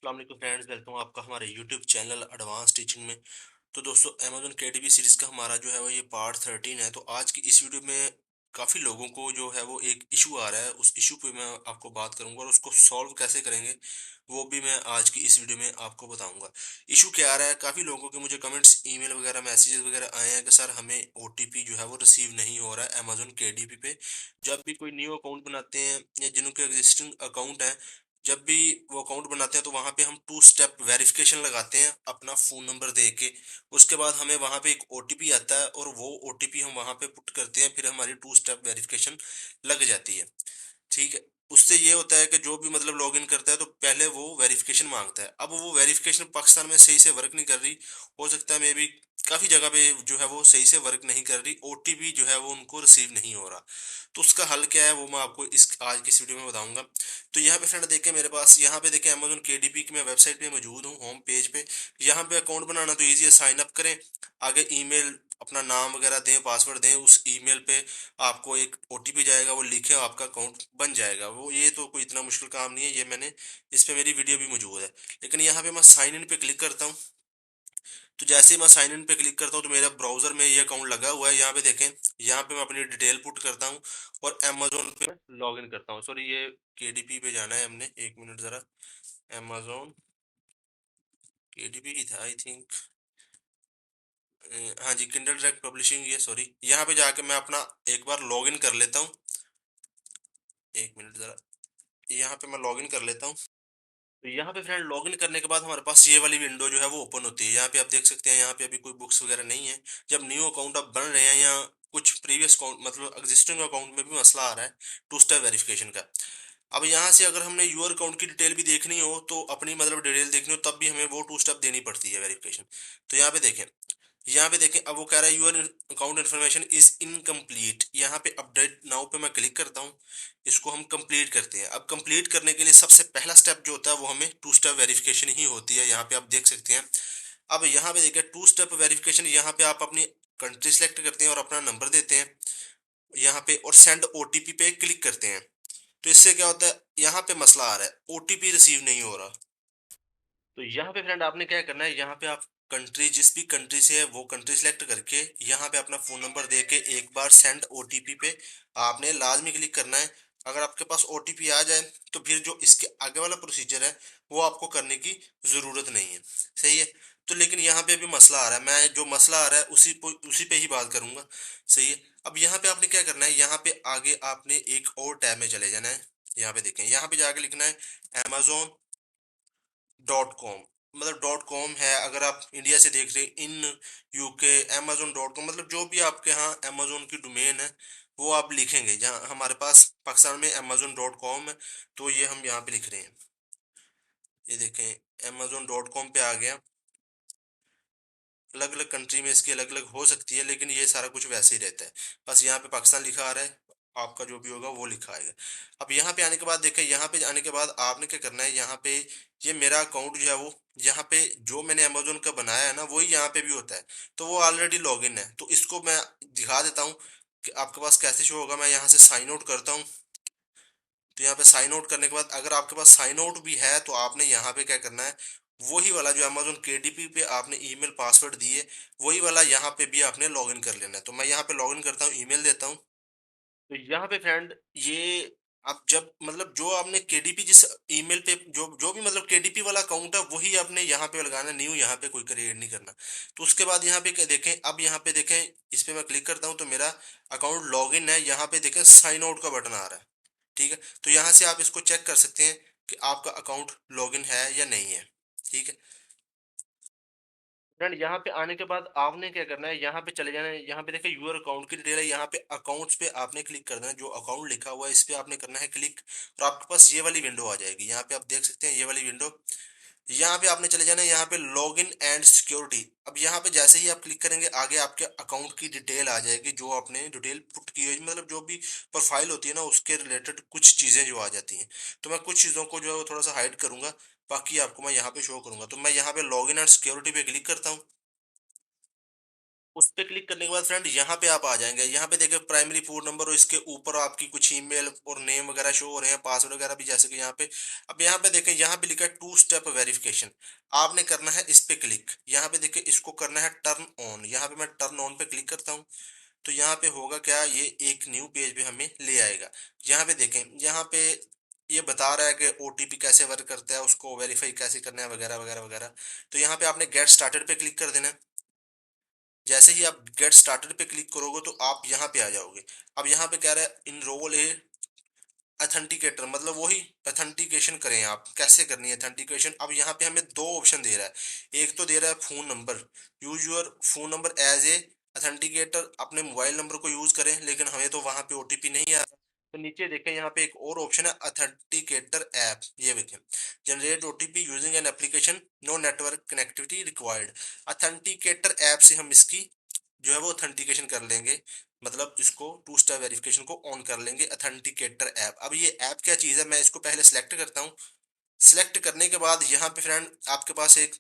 अस्सलाम वालेकुम friends, welcome आपका हमारे यूट्यूब चैनल एडवांस टीचिंग में। तो दोस्तों, अमेजोन केडीबी सीरीज़ का हमारा जो है वो ये पार्ट 13 है। तो आज की इस वीडियो में काफ़ी लोगों को जो है वो एक इशू आ रहा है, उस इशू पे मैं आपको बात करूंगा और उसको सॉल्व कैसे करेंगे वो भी मैं आज की इस वीडियो में आपको बताऊंगा। इशू क्या आ रहा है, काफ़ी लोगों के मुझे कमेंट्स, ईमेल वगैरह, मैसेजेस वगैरह आए हैं कि सर हमें ओटीपी जो है वो रिसीव नहीं हो रहा है अमेजोन केडीपी पे। जब भी कोई न्यू अकाउंट बनाते हैं या जिनके एग्जिस्टिंग अकाउंट है, जब भी वो अकाउंट बनाते हैं तो वहाँ पे हम टू स्टेप वेरिफिकेशन लगाते हैं अपना फ़ोन नंबर दे के। उसके बाद हमें वहाँ पे एक ओटीपी आता है और वो ओटीपी हम वहाँ पे पुट करते हैं, फिर हमारी टू स्टेप वेरिफिकेशन लग जाती है। ठीक है। उससे ये होता है कि जो भी मतलब लॉगिन करता है तो पहले वो वेरिफिकेशन मांगता है। अब वो वेरिफिकेशन पाकिस्तान में सही से वर्क नहीं कर रही। हो सकता है मे बी काफ़ी जगह पे जो है वो सही से वर्क नहीं कर रही, ओटीपी जो है वो उनको रिसीव नहीं हो रहा। तो उसका हल क्या है वो मैं आपको इस आज की इस वीडियो में बताऊंगा। तो यहाँ पे फ्रेंड देखें, मेरे पास यहाँ पे देखें अमेजोन केडीपी की मैं वेबसाइट पे मौजूद हूँ, होम पेज पे। यहाँ पे अकाउंट बनाना तो ईजी है, साइन अप करें, आगे ईमेल अपना नाम वगैरह दें, पासवर्ड दें, उस ईमेल पे आपको एक ओटीपी जाएगा, वो लिखे आपका अकाउंट बन जाएगा। वो ये तो कोई इतना मुश्किल काम नहीं है, ये मैंने इस पे मेरी वीडियो भी मौजूद है। लेकिन यहाँ पे मैं साइन इन पे क्लिक करता हूँ। तो जैसे ही मैं साइन इन पे क्लिक करता हूँ तो मेरा ब्राउजर में ये अकाउंट लगा हुआ है। यहाँ पे देखें, यहाँ पे मैं अपनी डिटेल पुट करता हूँ और अमेजोन पे लॉग इन करता हूँ। सॉरी, ये केडीपी पे जाना है हमने, एक मिनट जरा। अमेजोन केडीपी ही था आई थिंक। हाँ जी, किंडल डायरेक्ट पब्लिशिंग, ये सॉरी, यहाँ पे जाके मैं अपना एक बार लॉग इन कर लेता हूँ। एक मिनट जरा, यहाँ पे मैं लॉग इन कर लेता हूँ। तो यहाँ पे फ्रेंड लॉगिन करने के बाद हमारे पास ये वाली विंडो जो है वो ओपन होती है। यहाँ पे आप देख सकते हैं, यहाँ पे अभी कोई बुक्स वगैरह नहीं है। जब न्यू अकाउंट आप बन रहे हैं या कुछ प्रीवियस अकाउंट मतलब एग्जिस्टिंग अकाउंट में भी मसला आ रहा है टू स्टेप वेरिफिकेशन का। अब यहाँ से अगर हमने यूर अकाउंट की डिटेल भी देखनी हो, तो अपनी मतलब डिटेल देखनी हो, तब भी हमें वो टू स्टेप देनी पड़ती है वेरिफिकेशन। तो यहाँ पे देखें, यहाँ पे देखें, अब वो कह रहा है your account information is incomplete. यहाँ पे अपडेट नाउ पे मैं क्लिक करता हूँ, इसको हम कंप्लीट करते हैं। अब कंप्लीट करने के लिए सबसे पहला स्टेप जो होता है वो हमें टू स्टेप वेरिफिकेशन ही होती है। यहाँ पे आप देख सकते हैं। अब यहाँ पे देखिए टू स्टेप वेरिफिकेशन, यहाँ पे आप अपनी कंट्री सेलेक्ट करते हैं और अपना नंबर देते हैं यहाँ पे, और सेंड ओटीपी पे क्लिक करते हैं। तो इससे क्या होता है, यहाँ पे मसला आ रहा है, ओटीपी रिसीव नहीं हो रहा। तो यहाँ पे फ्रेंड आपने क्या करना है, यहाँ पे आप कंट्री, जिस भी कंट्री से है वो कंट्री सेलेक्ट करके यहाँ पे अपना फोन नंबर दे के एक बार सेंड ओटीपी पे आपने लाजमी क्लिक करना है। अगर आपके पास ओटीपी आ जाए तो फिर जो इसके आगे वाला प्रोसीजर है वो आपको करने की ज़रूरत नहीं है। सही है। तो लेकिन यहाँ पे अभी मसला आ रहा है, मैं जो मसला आ रहा है उसी पे ही बात करूंगा। सही है। अब यहाँ पे आपने क्या करना है, यहाँ पे आगे आपने एक और टैब में चले जाना है। यहाँ पे देखें, यहाँ पे जाके लिखना है amazon डॉट कॉम। मतलब डॉट कॉम है, अगर आप इंडिया से देख रहे हैं in UK, Amazon dot com, मतलब जो भी आपके यहाँ अमेजोन की डोमेन है वो आप लिखेंगे। जहाँ हमारे पास पाकिस्तान में अमेजोन डॉट कॉम है, तो ये हम यहाँ पे लिख रहे हैं। ये देखें, अमेजोन डॉट कॉम पे आ गया। अलग अलग कंट्री में इसकी अलग अलग हो सकती है, लेकिन ये सारा कुछ वैसे ही रहता है। बस यहाँ पे पाकिस्तान लिखा आ रहा है, आपका जो भी होगा वो लिखा आएगा। अब यहाँ पे आने के बाद देखें, यहाँ पे आने के बाद आपने क्या करना है, यहाँ पे ये मेरा अकाउंट जो है वो यहाँ पे जो मैंने अमेजोन का बनाया है ना, वही यहाँ पे भी होता है। तो वो ऑलरेडी लॉगिन है, तो इसको मैं दिखा देता हूँ कि आपके पास कैसे शो होगा। मैं यहाँ से साइन आउट करता हूँ। तो यहाँ पे साइन आउट करने के बाद अगर आपके पास साइन आउट भी है तो आपने यहाँ पे क्या करना है, वही वाला जो अमेजोन केडीपी पे आपने ईमेल पासवर्ड दिए, वही वाला यहाँ पे भी आपने लॉगिन कर लेना है। तो मैं यहाँ पे लॉगिन करता हूँ, ईमेल देता हूँ। तो यहाँ पे फ्रेंड ये, आप जब मतलब जो आपने केडीपी जिस ईमेल पे जो जो भी मतलब केडीपी वाला अकाउंट है वही आपने यहाँ पे लगाना, न्यू यहाँ पे कोई क्रिएट नहीं करना। तो उसके बाद यहाँ पे देखें, अब यहाँ पे देखें, इस पे मैं क्लिक करता हूँ तो मेरा अकाउंट लॉगिन है। यहाँ पे देखें साइन आउट का बटन आ रहा है। ठीक है। तो यहाँ से आप इसको चेक कर सकते हैं कि आपका अकाउंट लॉगिन है या नहीं है। ठीक है फ्रेंड, यहाँ पे आने के बाद आपने क्या करना है, यहाँ पे चले जाना है। यहाँ पे देखिए यूर अकाउंट की डिटेल है, यहाँ पे अकाउंट्स पे आपने क्लिक करना है। जो अकाउंट लिखा हुआ है इस पे आपने करना है क्लिक, और आपके पास ये वाली विंडो आ जाएगी। यहाँ पे आप देख सकते हैं ये वाली विंडो। यहाँ पे आपने चले जाना है, यहाँ पे लॉग इन एंड सिक्योरिटी। अब यहाँ पे जैसे ही आप क्लिक करेंगे आगे आपके अकाउंट की डिटेल आ जाएगी, जो आपने डिटेल पुट की है, मतलब जो भी प्रोफाइल होती है ना उसके रिलेटेड कुछ चीज़ें जो आ जाती हैं। तो मैं कुछ चीज़ों को जो है वो थोड़ा सा हाइड करूंगा, बाकी आपको मैं यहाँ पे शो करूंगा। तो मैं यहाँ पे लॉग इन एंड सिक्योरिटी पे क्लिक करता हूँ। उस पे क्लिक करने के बाद फ्रेंड यहाँ पे आप आ जाएंगे। यहाँ पे देखिए प्राइमरी फोन नंबर और इसके ऊपर आपकी कुछ ईमेल और नेम वगैरह शो हो रहे हैं, पासवर्ड वगैरह भी, जैसे कि यहाँ पे। अब यहाँ पे देखें, यहाँ पे लिखा है टू स्टेप वेरिफिकेशन। आपने करना है इस पे क्लिक। यहाँ पे देखिए इसको करना है टर्न ऑन। यहाँ पे मैं टर्न ऑन पे क्लिक करता हूँ। तो यहाँ पे होगा क्या, ये एक न्यू पेज पे हमें ले आएगा। यहाँ पे देखें, यहाँ पे ये बता रहा है कि ओटीपी कैसे वर्क करता है, उसको वेरीफाई कैसे करना है, वगैरह वगैरह वगैरह। तो यहाँ पे आपने गेट स्टार्टेड पे क्लिक कर देना है। जैसे ही आप गेट स्टार्टेड पे क्लिक करोगे तो आप यहाँ पे आ जाओगे। अब यहाँ पे कह रहा है इनरोल ए अथेंटिकेटर, मतलब वही अथेंटिकेशन करें। आप कैसे करनी है अथेंटिकेशन, अब यहाँ पे हमें दो ऑप्शन दे रहा है। एक तो दे रहा है phone number, use your phone number as a authenticator, अपने मोबाइल नंबर को यूज करें, लेकिन हमें तो वहां पे ओटीपी नहीं आ रहा। तो नीचे देखें, यहाँ पे एक और ऑप्शन है अथेंटिकेटर ऐप, ये देखें, generate OTP using an application, no network connectivity required. Authenticator app से हम इसकी जो है वो ऑथेंटिकेशन कर लेंगे, मतलब इसको टू स्टेप वेरिफिकेशन को ऑन कर लेंगे, अथेंटिकेटर ऐप। अब ये ऐप क्या चीज़ है, मैं इसको पहले सेलेक्ट करता हूँ। सेलेक्ट करने के बाद यहाँ पे फ्रेंड आपके पास एक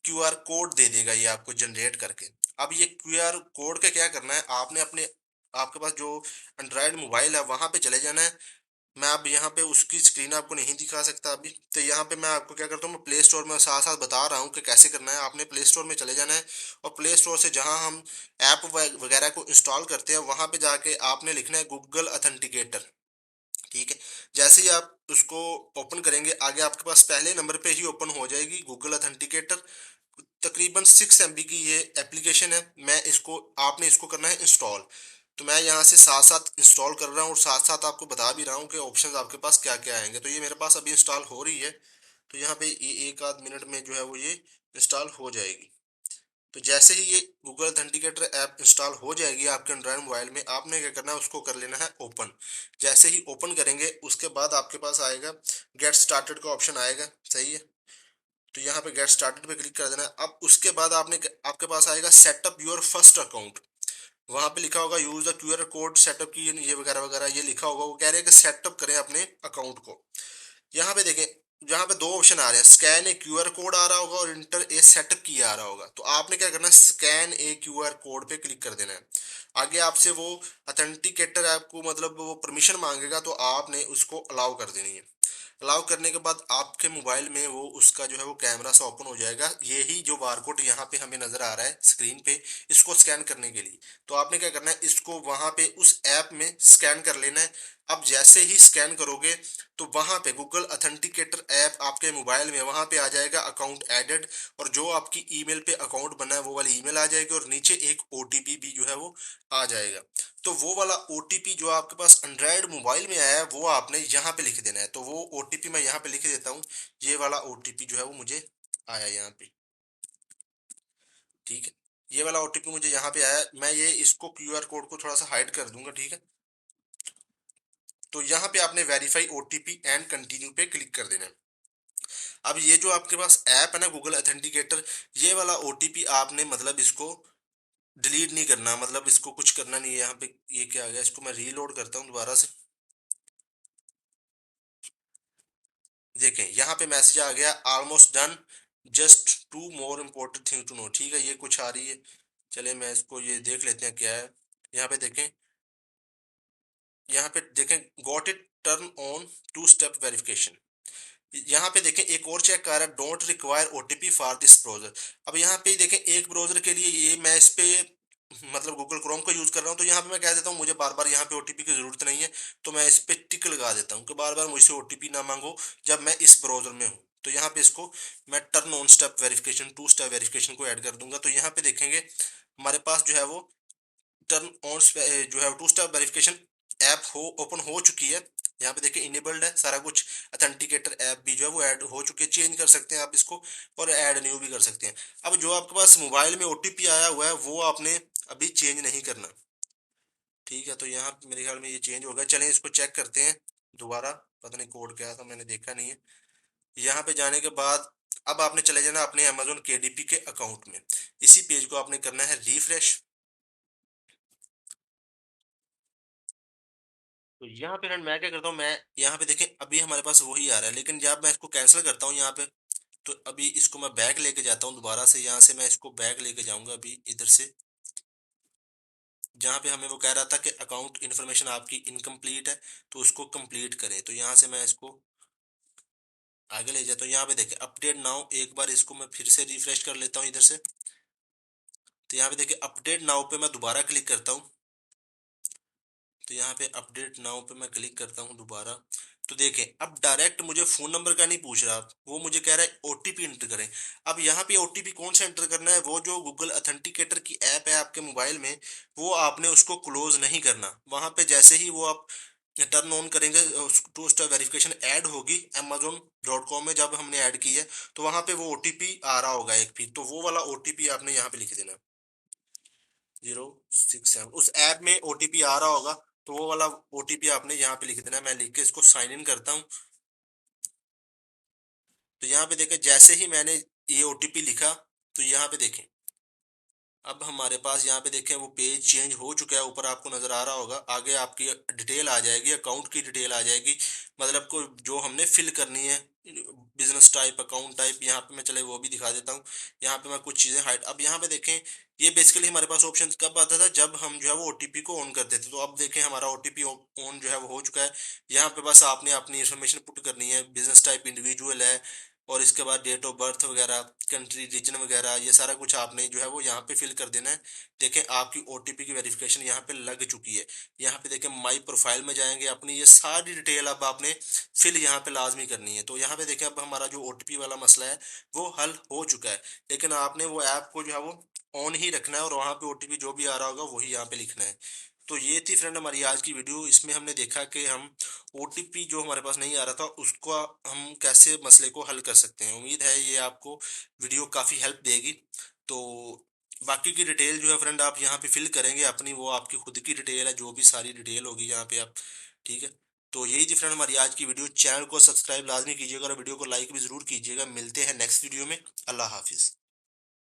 क्यूआर कोड दे देगा ये आपको जनरेट करके। अब ये क्यूआर कोड का क्या करना है, आपने अपने आपके पास जो एंड्रॉयड मोबाइल है वहां पे चले जाना है। मैं अब यहाँ पे उसकी स्क्रीन आपको नहीं दिखा सकता अभी, तो यहाँ पे मैं आपको क्या करता हूँ, मैं प्ले स्टोर में साथ साथ बता रहा हूँ कि कैसे करना है। आपने प्ले स्टोर में चले जाना है, और प्ले स्टोर से जहाँ हम ऐप वगैरह को इंस्टॉल करते हैं वहाँ पे जाके आपने लिखना है गूगल अथेंटिकेटर। ठीक है, जैसे ही आप उसको ओपन करेंगे, आगे आपके पास पहले नंबर पे ही ओपन हो जाएगी गूगल अथेंटिकेटर। तकरीबन 6 MB की ये एप्लीकेशन है। मैं इसको आपने इसको करना है इंस्टॉल। तो मैं यहाँ से साथ साथ इंस्टॉल कर रहा हूँ और साथ साथ आपको बता भी रहा हूँ कि ऑप्शंस आपके पास क्या क्या आएंगे। तो ये मेरे पास अभी इंस्टॉल हो रही है। तो यहाँ पे ये एक आध मिनट में जो है वो ये इंस्टॉल हो जाएगी। तो जैसे ही ये गूगल अथेंटिकेटर ऐप इंस्टॉल हो जाएगी आपके एंड्रॉयड मोबाइल में, आपने क्या करना है, उसको कर लेना है ओपन। जैसे ही ओपन करेंगे उसके बाद आपके पास आएगा गेट स्टार्टेड का ऑप्शन आएगा, सही है। तो यहाँ पे गेट स्टार्टेड पे क्लिक कर देना है। अब उसके बाद आपने आपके पास आएगा सेटअप योर फर्स्ट अकाउंट। वहां पे लिखा होगा use the QR code setup की, ये वगैरह वगैरह ये लिखा होगा। वो कह रहे हैं कि सेटअप करें अपने अकाउंट को। यहाँ पे देखें, यहाँ पे दो ऑप्शन आ रहे हैं, स्कैन ए क्यूआर कोड आ रहा होगा और इंटर ए सेटअप की आ रहा होगा। तो आपने क्या करना है, स्कैन ए क्यूआर कोड पे क्लिक कर देना है। आगे आपसे वो अथेंटिकेटर ऐप को मतलब वो परमिशन मांगेगा, तो आपने उसको अलाउ कर देनी है। अलाउ करने के बाद आपके मोबाइल में वो उसका जो है वो कैमरा सा ओपन हो जाएगा। यही जो बारकोड यहाँ पे हमें नजर आ रहा है स्क्रीन पे, इसको स्कैन करने के लिए। तो आपने क्या करना है, इसको वहां पे उस ऐप में स्कैन कर लेना है। अब जैसे ही स्कैन करोगे तो वहां पे गूगल अथेंटिकेटर ऐप आपके मोबाइल में वहां पे आ जाएगा अकाउंट एडेड, और जो आपकी ईमेल पे अकाउंट बना है वो वाली ईमेल आ जाएगी, और नीचे एक ओटीपी भी जो है वो आ जाएगा। तो वो वाला ओटीपी जो आपके पास एंड्रॉयड मोबाइल में आया है वो आपने यहाँ पे लिख देना है। तो वो ओटीपी मैं यहाँ पे लिख देता हूँ। ये वाला ओटीपी जो है वो मुझे आया यहाँ पे। ठीक है, ये वाला ओटीपी मुझे यहाँ पे आया। मैं ये इसको क्यूआर कोड को थोड़ा सा हाइड कर दूंगा, ठीक है। तो यहाँ पे आपने वेरीफाई ओटीपी एंड कंटिन्यू पे क्लिक कर देना है। अब ये जो आपके पास ऐप है ना गूगल अथेंटिकेटर, ये वाला ओटीपी आपने मतलब इसको डिलीट नहीं करना, मतलब इसको कुछ करना नहीं है। यहाँ पे ये क्या आ गया, इसको मैं रीलोड करता हूँ दोबारा से। देखें यहाँ पे मैसेज आ गया, almost done, just two more important thing to know. ठीक है, ये कुछ आ रही है। चले मैं इसको ये देख लेते हैं क्या है। यहाँ पे देखें, यहाँ पे देखें, got it, turn on two step verification. यहाँ पे देखें एक और चेक कर रहा है, don't require OTP for this browser. अब यहाँ पे देखें एक ब्राउजर के लिए, ये मैं इस पे मतलब गूगल क्रोम का यूज कर रहा हूँ, तो यहाँ पे मैं कह देता हूँ मुझे बार बार यहाँ पे ओटीपी की जरूरत नहीं है। तो मैं इस पे टिक लगा देता हूँ कि बार बार मुझसे ओटीपी ना मांगो जब मैं इस ब्राउजर में हूँ। तो यहाँ पे इसको मैं turn on step verification, two step verification को ऐड कर दूंगा। तो यहाँ पे देखेंगे हमारे पास जो है वो टर्न ऑन जो है टू स्टेप वेरिफिकेशन ऐप हो ओपन हो चुकी है। यहाँ पे देखिए इनेबल्ड है सारा कुछ। अथेंटिकेटर ऐप भी जो है वो ऐड हो चुकी है, चेंज कर सकते हैं आप इसको, और ऐड न्यू भी कर सकते हैं। अब जो आपके पास मोबाइल में ओटीपी आया हुआ है वो आपने अभी चेंज नहीं करना। ठीक है, तो यहाँ पे मेरे ख्याल में ये चेंज हो गया। चलें इसको चेक करते हैं दोबारा। पता नहीं कोड क्या था, मैंने देखा नहीं है। यहाँ पे जाने के बाद अब आपने चले जाना अपने अमेजोन केडीपी के अकाउंट में। इसी पेज को आपने करना है रिफ्रेश। तो यहाँ पे फ्रेंड मैं क्या करता हूँ, मैं यहाँ पे देखें अभी हमारे पास वही आ रहा है, लेकिन जब मैं इसको कैंसिल करता हूँ यहाँ पे, तो अभी इसको मैं बैक लेके जाता हूँ दोबारा से। यहाँ से मैं इसको बैक लेके जाऊंगा अभी इधर से। जहाँ पे हमें वो कह रहा था कि अकाउंट इन्फॉर्मेशन आपकी इनकम्प्लीट है, तो उसको कंप्लीट करें। तो यहाँ से मैं इसको आगे ले जाता हूँ। यहाँ पे देखें अपडेट नाउ, एक बार इसको मैं फिर से रिफ्रेश कर लेता हूँ इधर से। तो यहाँ पे देखिए अपडेट नाउ पे मैं दोबारा क्लिक करता हूँ। तो यहाँ पे अपडेट नाउ पे मैं क्लिक करता हूँ दोबारा। तो देखें अब डायरेक्ट मुझे फोन नंबर का नहीं पूछ रहा, वो मुझे कह रहा है ओटीपी इंटर करें। अब यहाँ पे ओटीपी कौन सा इंटर करना है, वो जो गूगल ऑथेंटिकेटर की ऐप है आपके मोबाइल में, वो आपने उसको क्लोज नहीं करना। वहां पे जैसे ही वो आप टर्न ऑन करेंगे, टू स्टेप वेरिफिकेशन ऐड होगी amazon.com में, जब हमने ऐड की है तो वहां पे वो ओटीपी आ रहा होगा एक भी, तो वो वाला ओटीपी आपने यहाँ पे लिख देना, 067। उस ऐप में ओटीपी आ रहा होगा, तो वो वाला ओटीपी आपने यहाँ पे लिख देना। मैं लिख के इसको साइन इन करता हूँ। तो यहाँ पे देखें जैसे ही मैंने ये ओटीपी लिखा, तो यहाँ पे देखें अब हमारे पास यहाँ पे देखें वो पेज चेंज हो चुका है। ऊपर आपको नजर आ रहा होगा, आगे आपकी डिटेल आ जाएगी, अकाउंट की डिटेल आ जाएगी, मतलब को जो हमने फिल करनी है, बिजनेस टाइप, अकाउंट टाइप। यहाँ पे मैं चले वो भी दिखा देता हूँ। यहाँ पे मैं कुछ चीजें हाइड, अब यहाँ पे देखें ये बेसिकली हमारे पास ऑप्शन कब आता था, जब हम जो है वो ओटीपी को ऑन करते थे। तो अब देखें हमारा ओटीपी ऑन जो है वो हो चुका है। यहाँ पे बस आपने अपनी इन्फॉर्मेशन पुट करनी है, बिजनेस टाइप इंडिविजुअल है, और इसके बाद डेट ऑफ बर्थ वगैरह, कंट्री रीजन वगैरह, ये सारा कुछ आपने जो है वो यहाँ पे फिल कर देना है। देखें आपकी ओटीपी की वेरिफिकेशन यहाँ पे लग चुकी है। यहाँ पे देखें माई प्रोफाइल में जाएंगे, अपनी ये सारी डिटेल अब आपने फिल यहाँ पे लाजमी करनी है। तो यहाँ पे देखें अब हमारा जो ओटीपी वाला मसला है वो हल हो चुका है। लेकिन आपने वो ऐप को जो है वो ऑन ही रखना है, और वहाँ पे ओटीपी जो भी आ रहा होगा वही यहाँ पे लिखना है। तो ये थी फ्रेंड हमारी आज की वीडियो। इसमें हमने देखा कि हम ओटीपी जो हमारे पास नहीं आ रहा था उसको हम कैसे मसले को हल कर सकते हैं। उम्मीद है ये आपको वीडियो काफ़ी हेल्प देगी। तो बाकी की डिटेल जो है फ्रेंड आप यहाँ पे फिल करेंगे अपनी, वो आपकी खुद की डिटेल है, जो भी सारी डिटेल होगी यहाँ पे आप, ठीक है। तो यही थी फ्रेंड हमारी आज की वीडियो। चैनल को सब्सक्राइब लाजमी कीजिएगा और वीडियो को लाइक भी ज़रूर कीजिएगा। मिलते हैं नेक्स्ट वीडियो में। अल्लाह हाफिज़।